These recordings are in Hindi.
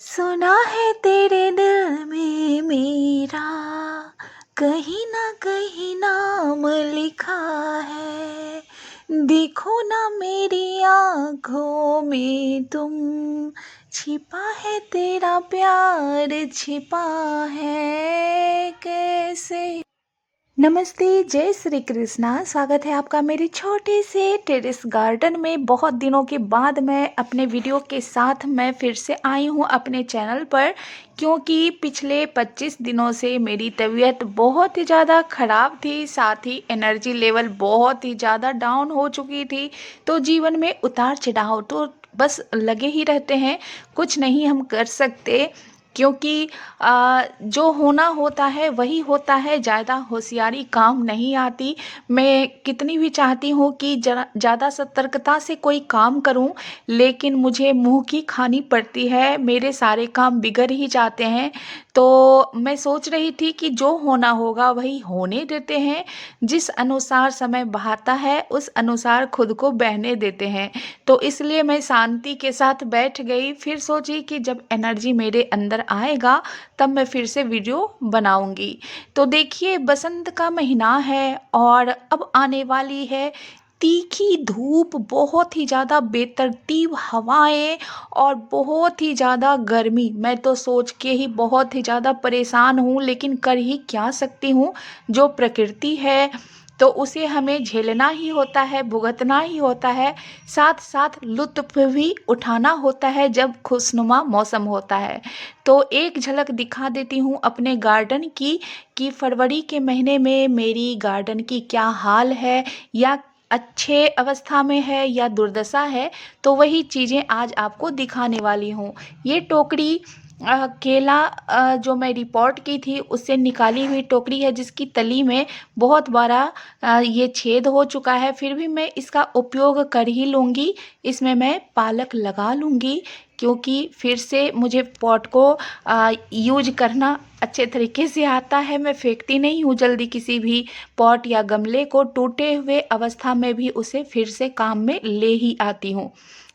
सुना है तेरे दिल में मेरा कहीं ना कहीं नाम लिखा है। देखो ना मेरी आँखों में तुम, छिपा है तेरा प्यार छिपा है कैसे। नमस्ते, जय श्री कृष्णा। स्वागत है आपका मेरे छोटे से टेरेस गार्डन में। बहुत दिनों के बाद मैं अपने वीडियो के साथ मैं फिर से आई हूँ अपने चैनल पर, क्योंकि पिछले 25 दिनों से मेरी तबीयत बहुत ही ज़्यादा ख़राब थी, साथ ही एनर्जी लेवल बहुत ही ज़्यादा डाउन हो चुकी थी। तो जीवन में उतार चढ़ाव तो बस लगे ही रहते हैं, कुछ नहीं हम कर सकते, क्योंकि जो होना होता है वही होता है। ज़्यादा होशियारी काम नहीं आती। मैं कितनी भी चाहती हूँ कि ज़्यादा सतर्कता से कोई काम करूँ, लेकिन मुझे मुँह की खानी पड़ती है, मेरे सारे काम बिगड़ ही जाते हैं। तो मैं सोच रही थी कि जो होना होगा वही होने देते हैं। जिस अनुसार समय बहाता है उस अनुसार खुद को बहने देते हैं। तो इसलिए मैं शांति के साथ बैठ गई। फिर सोची कि जब एनर्जी मेरे अंदर आएगा तब मैं फिर से वीडियो बनाऊंगी। तो देखिए, बसंत का महीना है और अब आने वाली है तीखी धूप, बहुत ही ज़्यादा बेतरतीब हवाएं और बहुत ही ज़्यादा गर्मी। मैं तो सोच के ही बहुत ही ज़्यादा परेशान हूँ, लेकिन कर ही क्या सकती हूँ। जो प्रकृति है तो उसे हमें झेलना ही होता है, भुगतना ही होता है, साथ साथ लुत्फ़ भी उठाना होता है जब खुशनुमा मौसम होता है। तो एक झलक दिखा देती हूँ अपने गार्डन की, कि फरवरी के महीने में मेरी गार्डन की क्या हाल है, या अच्छे अवस्था में है या दुर्दशा है। तो वही चीज़ें आज आपको दिखाने वाली हूँ। ये टोकरी केला जो मैं रिपोर्ट की थी उससे निकाली हुई टोकरी है, जिसकी तली में बहुत बड़ा ये छेद हो चुका है। फिर भी मैं इसका उपयोग कर ही लूँगी। इसमें मैं पालक लगा लूँगी, क्योंकि फिर से मुझे पॉट को यूज करना अच्छे तरीके से आता है। मैं फेंकती नहीं हूँ जल्दी किसी भी पॉट या गमले को, टूटे हुए अवस्था में भी उसे फिर से काम में ले ही आती हूँ।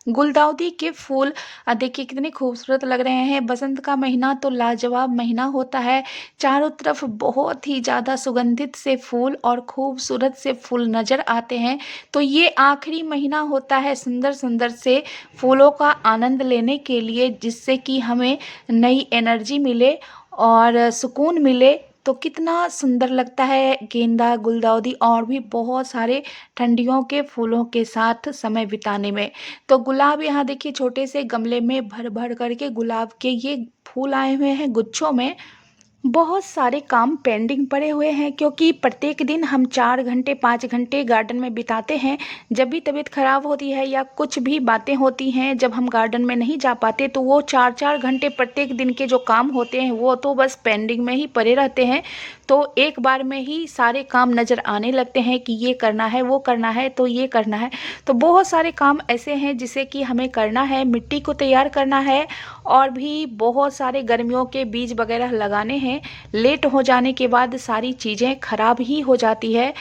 गुलदाउदी के फूल देखिए कितने खूबसूरत लग रहे हैं। बसंत का महीना तो लाजवाब महीना होता है। चारों तरफ बहुत ही ज़्यादा सुगंधित से फूल और खूबसूरत से फूल नज़र आते हैं। तो ये आखिरी महीना होता है सुंदर सुंदर से फूलों का आनंद लेने के लिए, जिससे कि हमें नई एनर्जी मिले और सुकून मिले। तो कितना सुंदर लगता है गेंदा, गुलदाउदी और भी बहुत सारे ठंडियों के फूलों के साथ समय बिताने में। तो गुलाब यहाँ देखिए छोटे से गमले में भर भर करके गुलाब के ये फूल आए हुए हैं गुच्छों में। बहुत सारे काम पेंडिंग पड़े हुए हैं, क्योंकि प्रत्येक दिन हम 4 घंटे 5 घंटे गार्डन में बिताते हैं। जब भी तबीयत खराब होती है या कुछ भी बातें होती हैं, जब हम गार्डन में नहीं जा पाते, तो वो 4 4 घंटे प्रत्येक दिन के जो काम होते हैं वो तो बस पेंडिंग में ही पड़े रहते हैं। तो एक बार में ही सारे काम नज़र आने लगते हैं कि ये करना है, वो करना है, तो ये करना है। तो बहुत सारे काम ऐसे हैं जिसे कि हमें करना है। मिट्टी को तैयार करना है और भी बहुत सारे गर्मियों के बीज वगैरह लगाने हैं। लेट हो जाने के बाद सारी चीज़ें खराब ही हो जाती है।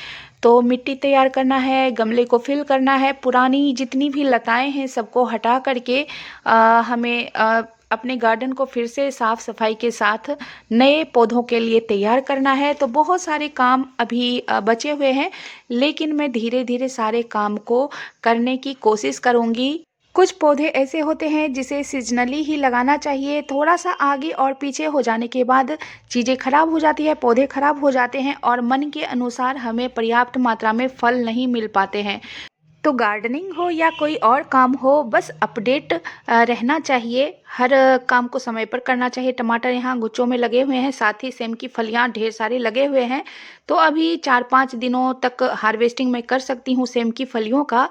तो मिट्टी तैयार करना है, गमले को फिल करना है, पुरानी जितनी भी लताएं हैं सबको हटा करके हमें अपने गार्डन को फिर से साफ सफाई के साथ नए पौधों के लिए तैयार करना है। तो बहुत सारे काम अभी बचे हुए हैं, लेकिन मैं धीरे धीरे सारे काम को करने की कोशिश करूँगी। कुछ पौधे ऐसे होते हैं जिसे सीजनली ही लगाना चाहिए। थोड़ा सा आगे और पीछे हो जाने के बाद चीज़ें खराब हो जाती है, पौधे खराब हो जाते हैं और मन के अनुसार हमें पर्याप्त मात्रा में फल नहीं मिल पाते हैं। तो गार्डनिंग हो या कोई और काम हो, बस अपडेट रहना चाहिए। हर काम को समय पर करना चाहिए। टमाटर यहाँ गुच्छों में लगे हुए हैं, साथ ही सेम की फलियाँ ढेर सारे लगे हुए हैं। तो अभी 4 5 दिनों तक हार्वेस्टिंग मैं कर सकती हूँ सेम की फलियों का।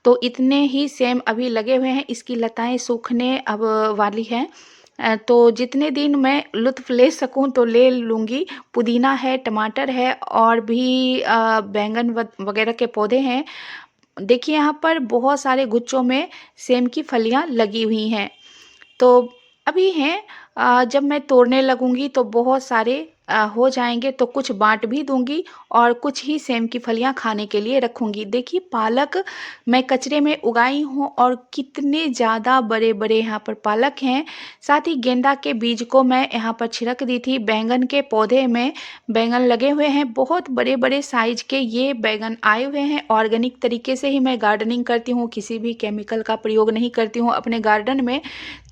तो इतने ही सेम अभी लगे हुए हैं, इसकी लताएं सूखने अब वाली हैं। तो जितने दिन मैं लुत्फ़ ले सकूं तो ले लूँगी। पुदीना है, टमाटर है और भी बैंगन वगैरह के पौधे हैं। देखिए यहाँ पर बहुत सारे गुच्छों में सेम की फलियाँ लगी हुई हैं। तो अभी हैं, जब मैं तोड़ने लगूंगी तो बहुत सारे हो जाएंगे तो कुछ बांट भी दूंगी और कुछ ही सेम की फलियां खाने के लिए रखूंगी। देखिए पालक मैं कचरे में उगाई हूँ और कितने ज़्यादा बड़े बड़े यहाँ पर पालक हैं। साथ ही गेंदा के बीज को मैं यहाँ पर छिड़क दी थी। बैंगन के पौधे में बैंगन लगे हुए हैं, बहुत बड़े बड़े साइज के ये बैंगन आए हुए हैं। ऑर्गेनिक तरीके से ही मैं गार्डनिंग करती हूँ, किसी भी केमिकल का प्रयोग नहीं करती हूँ अपने गार्डन में।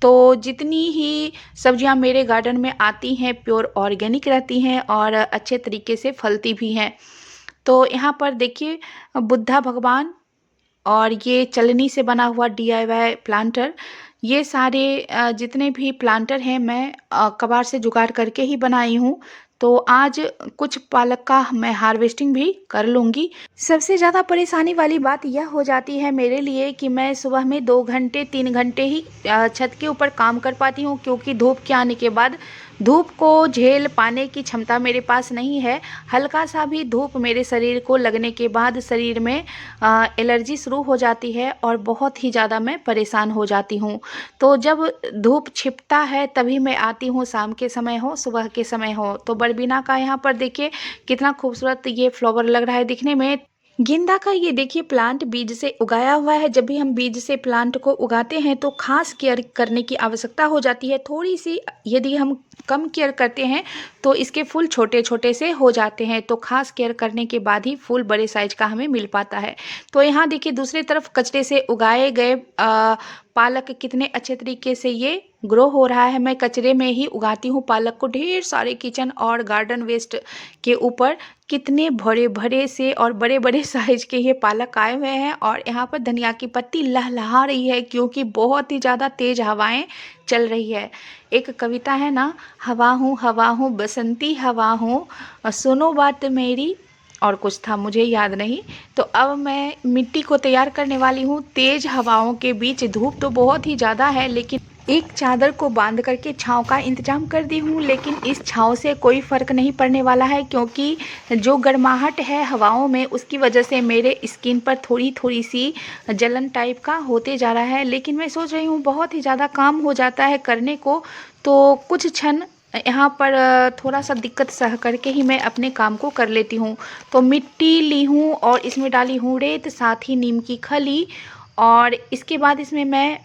तो जितनी ही सब्जियां मेरे गार्डन में आती हैं प्योर ऑर्गेनिक रहती हैं और अच्छे तरीके से फलती भी हैं। तो यहाँ पर देखिए बुद्धा भगवान और ये चलनी से बना हुआ DIY प्लांटर, ये सारे जितने भी प्लांटर हैं मैं कबाड़ से जुगाड़ करके ही बनाई हूँ। तो आज कुछ पालक का मैं हार्वेस्टिंग भी कर लूँगी। सबसे ज़्यादा परेशानी वाली बात यह हो जाती है मेरे लिए कि मैं सुबह में 2 घंटे 3 घंटे ही छत के ऊपर काम कर पाती हूँ, क्योंकि धूप के आने के बाद धूप को झेल पाने की क्षमता मेरे पास नहीं है। हल्का सा भी धूप मेरे शरीर को लगने के बाद शरीर में एलर्जी शुरू हो जाती है और बहुत ही ज़्यादा मैं परेशान हो जाती हूँ। तो जब धूप छिपता है तभी मैं आती हूँ, शाम के समय हो सुबह के समय हो। तो बरबीना का यहाँ पर देखिए कितना खूबसूरत ये फ्लावर लग रहा है दिखने में। गेंदा का ये देखिए प्लांट बीज से उगाया हुआ है। जब भी हम बीज से प्लांट को उगाते हैं तो खास केयर करने की आवश्यकता हो जाती है थोड़ी सी। यदि हम कम केयर करते हैं तो इसके फूल छोटे छोटे से हो जाते हैं, तो खास केयर करने के बाद ही फूल बड़े साइज का हमें मिल पाता है। तो यहाँ देखिए दूसरी तरफ कचरे से उगाए गए पालक कितने अच्छे तरीके से ये ग्रो हो रहा है। मैं कचरे में ही उगाती हूँ पालक को। ढेर सारे किचन और गार्डन वेस्ट के ऊपर कितने भरे भरे से और बड़े बड़े साइज के ये पालक आए हुए हैं। और यहाँ पर धनिया की पत्ती लहलहा रही है क्योंकि बहुत ही ज़्यादा तेज हवाएं चल रही है। एक कविता है ना, हवा हूँ बसंती हवा हूँ, सुनो बात मेरी, और कुछ था मुझे याद नहीं। तो अब मैं मिट्टी को तैयार करने वाली हूँ। तेज हवाओं के बीच धूप तो बहुत ही ज़्यादा है, लेकिन एक चादर को बांध करके छांव का इंतजाम कर दी हूँ। लेकिन इस छांव से कोई फ़र्क नहीं पड़ने वाला है, क्योंकि जो गर्माहट है हवाओं में उसकी वजह से मेरे स्किन पर थोड़ी थोड़ी सी जलन टाइप का होते जा रहा है। लेकिन मैं सोच रही हूँ बहुत ही ज़्यादा काम हो जाता है करने को, तो कुछ क्षण यहाँ पर थोड़ा सा दिक्कत सह करके ही मैं अपने काम को कर लेती हूँ। तो मिट्टी ली हूँ और इसमें डाली हूँ रेत, साथ ही नीम की खली, और इसके बाद इसमें मैं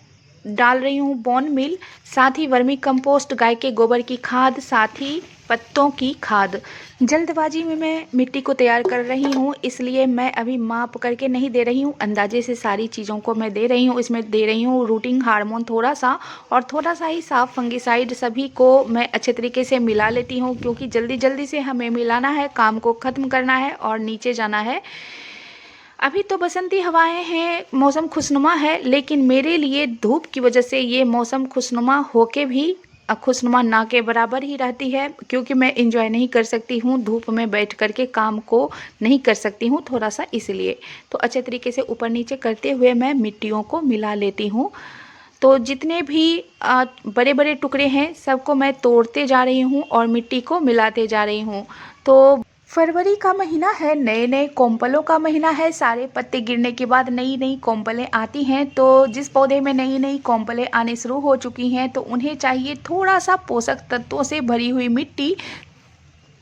डाल रही हूँ बोन मिल, साथ ही वर्मी कंपोस्ट, गाय के गोबर की खाद, साथ ही पत्तों की खाद। जल्दबाजी में मैं मिट्टी को तैयार कर रही हूँ, इसलिए मैं अभी माप करके नहीं दे रही हूँ, अंदाजे से सारी चीज़ों को मैं दे रही हूँ। इसमें दे रही हूँ रूटिंग हार्मोन थोड़ा सा, और थोड़ा सा ही साफ फंगिसाइड। सभी को मैं अच्छे तरीके से मिला लेती हूँ, क्योंकि जल्दी जल्दी से हमें मिलाना है, काम को ख़त्म करना है और नीचे जाना है। अभी तो बसंती हवाएं हैं, मौसम खुशनुमा है, लेकिन मेरे लिए धूप की वजह से ये मौसम खुशनुमा होके भी खुशनुमा ना के बराबर ही रहती है, क्योंकि मैं इंजॉय नहीं कर सकती हूँ धूप में बैठ कर के, काम को नहीं कर सकती हूँ थोड़ा सा, इसलिए। तो अच्छे तरीके से ऊपर नीचे करते हुए मैं मिट्टियों को मिला लेती हूँ। तो जितने भी बड़े बड़े टुकड़े हैं सबको मैं तोड़ते जा रही हूँ और मिट्टी को मिलाते जा रही हूँ। तो फरवरी का महीना है, नए नए कोम्पलों का महीना है। सारे पत्ते गिरने के बाद नई नई कोम्पलें आती हैं। तो जिस पौधे में नई नई कोम्पलें आने शुरू हो चुकी हैं तो उन्हें चाहिए थोड़ा सा पोषक तत्वों से भरी हुई मिट्टी,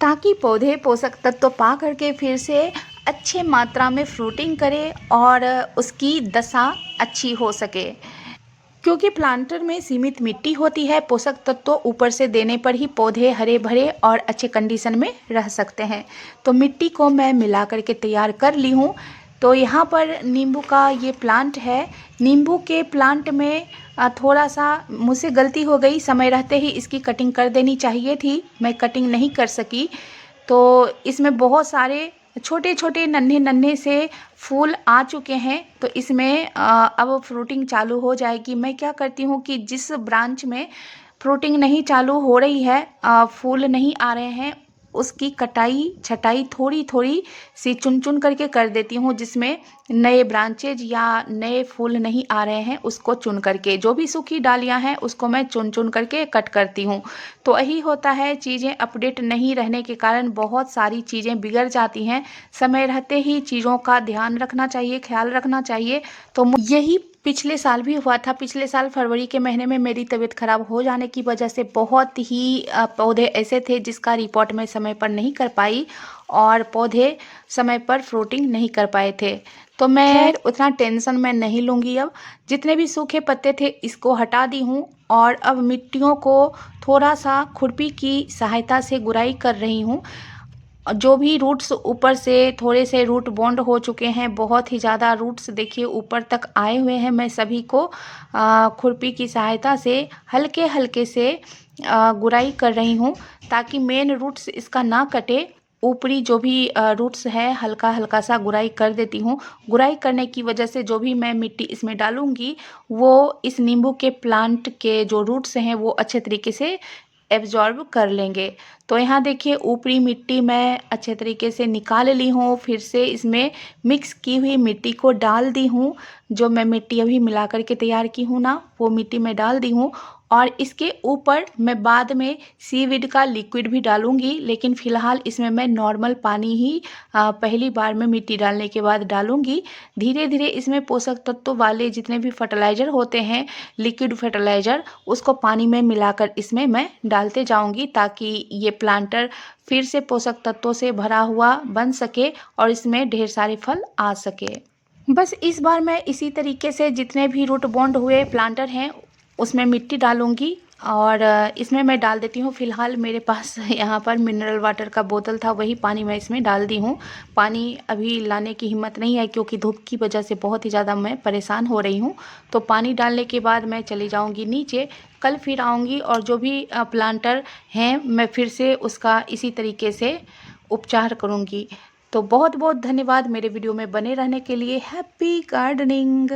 ताकि पौधे पोषक तत्व पा करके फिर से अच्छे मात्रा में फ्रूटिंग करे और उसकी दशा अच्छी हो सके। क्योंकि प्लांटर में सीमित मिट्टी होती है, पोषक तत्व ऊपर से देने पर ही पौधे हरे भरे और अच्छे कंडीशन में रह सकते हैं। तो मिट्टी को मैं मिला करके तैयार कर ली हूँ। तो यहाँ पर नींबू का ये प्लांट है। नींबू के प्लांट में थोड़ा सा मुझसे गलती हो गई, समय रहते ही इसकी कटिंग कर देनी चाहिए थी, मैं कटिंग नहीं कर सकी। तो इसमें बहुत सारे छोटे छोटे नन्हे नन्हे से फूल आ चुके हैं। तो इसमें अब फ्रूटिंग चालू हो जाएगी। मैं क्या करती हूँ कि जिस ब्रांच में फ्रूटिंग नहीं चालू हो रही है, फूल नहीं आ रहे हैं, उसकी कटाई छटाई थोड़ी थोड़ी सी चुन चुन करके कर देती हूँ, जिसमें नए ब्रांचेज या नए फूल नहीं आ रहे हैं उसको चुन करके, जो भी सूखी डालियाँ हैं उसको मैं चुन चुन करके कट करती हूँ। तो यही होता है, चीज़ें अपडेट नहीं रहने के कारण बहुत सारी चीज़ें बिगड़ जाती हैं। समय रहते ही चीज़ों का ध्यान रखना चाहिए, ख्याल रखना चाहिए। तो यही पिछले साल भी हुआ था। पिछले साल फरवरी के महीने में मेरी तबीयत ख़राब हो जाने की वजह से बहुत ही पौधे ऐसे थे जिसका रिपोर्ट मैं समय पर नहीं कर पाई और पौधे समय पर फ्रूटिंग नहीं कर पाए थे। तो मैं उतना टेंशन मैं नहीं लूँगी अब। जितने भी सूखे पत्ते थे इसको हटा दी हूँ और अब मिट्टियों को थोड़ा सा खुरपी की सहायता से गुड़ाई कर रही हूँ। जो भी रूट्स ऊपर से थोड़े से रूट बॉन्ड हो चुके हैं, बहुत ही ज़्यादा रूट्स देखिए ऊपर तक आए हुए हैं, मैं सभी को खुरपी की सहायता से हल्के हल्के से गुड़ाई कर रही हूँ ताकि मेन रूट्स इसका ना कटे। ऊपरी जो भी रूट्स है हल्का हल्का सा गुड़ाई कर देती हूँ। गुड़ाई करने की वजह से जो भी मैं मिट्टी इसमें डालूंगी वो इस नींबू के प्लांट के जो रूट्स हैं वो अच्छे तरीके से एब्जॉर्ब कर लेंगे। तो यहाँ देखिए ऊपरी मिट्टी मैं अच्छे तरीके से निकाल ली हूँ। फिर से इसमें मिक्स की हुई मिट्टी को डाल दी हूँ। जो मैं मिट्टी अभी मिला करके तैयार की हूँ ना, वो मिट्टी मैं डाल दी हूँ और इसके ऊपर मैं बाद में सीवीड का लिक्विड भी डालूंगी, लेकिन फ़िलहाल इसमें मैं नॉर्मल पानी ही पहली बार में मिट्टी डालने के बाद डालूंगी। धीरे धीरे इसमें पोषक तत्व वाले जितने भी फर्टिलाइज़र होते हैं, लिक्विड फर्टिलाइज़र, उसको पानी में मिलाकर इसमें मैं डालते जाऊंगी ताकि ये प्लांटर फिर से पोषक तत्वों से भरा हुआ बन सके और इसमें ढेर सारे फल आ सके। बस इस बार मैं इसी तरीके से जितने भी रूट बॉन्ड हुए प्लांटर हैं उसमें मिट्टी डालूंगी और इसमें मैं डाल देती हूँ। फ़िलहाल मेरे पास यहाँ पर मिनरल वाटर का बोतल था, वही पानी मैं इसमें डाल दी हूँ। पानी अभी लाने की हिम्मत नहीं है क्योंकि धूप की वजह से बहुत ही ज़्यादा मैं परेशान हो रही हूँ। तो पानी डालने के बाद मैं चली जाऊँगी नीचे। कल फिर आऊँगी और जो भी प्लांटर हैं मैं फिर से उसका इसी तरीके से उपचार करूँगी। तो बहुत बहुत धन्यवाद मेरे वीडियो में बने रहने के लिए। Happy gardening.